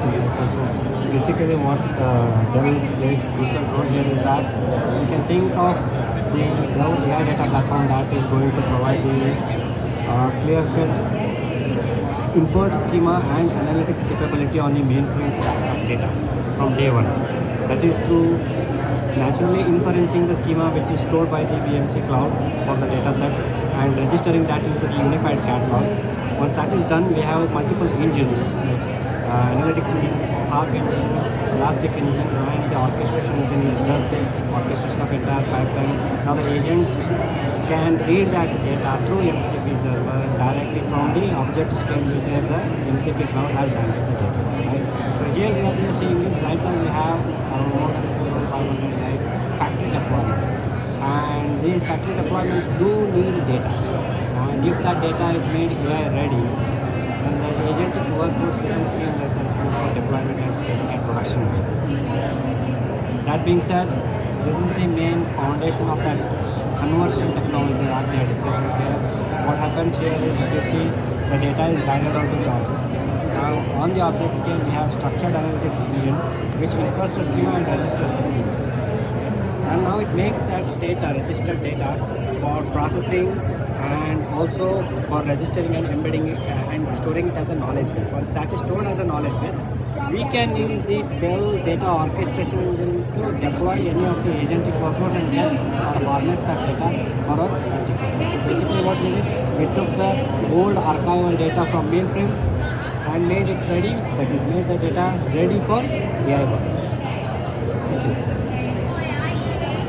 insightful. So basically what Dell plays crucial role here is that you can think of the Dell AI data platform that is going to provide the clear-cut inferred schema and analytics capability on the mainframe stack of data from day one. That is through naturally inferencing the schema which is stored by the BMC cloud for the dataset and registering that into the unified catalog. Once that is done, we have multiple engines like analytics engines, Spark engine, Elastic engine, and the orchestration engine which does the orchestration of entire pipeline. Now the agents can read that data through MCP server directly from the object scale where the MCP cloud has handled the data. Right? So here what we are seeing is right now we have more than 4,500 like factory deployments, and these factory deployments do need data. And if that data is made AI ready, then the agentic workforce becomes seamless and smooth for deployment and scaling at production. That being said, this is the main foundation of that conversion technology that we are discussing here. What happens here is if you see the data is guided onto the object scale. Now on the object scale we have structured analytics engine which infers the schema and registers the schema. And now it makes that data, registered data, for processing and also for registering and embedding it and storing it as a knowledge base. Once that is stored as a knowledge base, we can use the Dell data orchestration engine to deploy any of the agentic workloads and then harness that data for our agentic workload. So basically what we did, we took the old archival data from mainframe and made it ready, that is made the data ready for AI work. Thank you.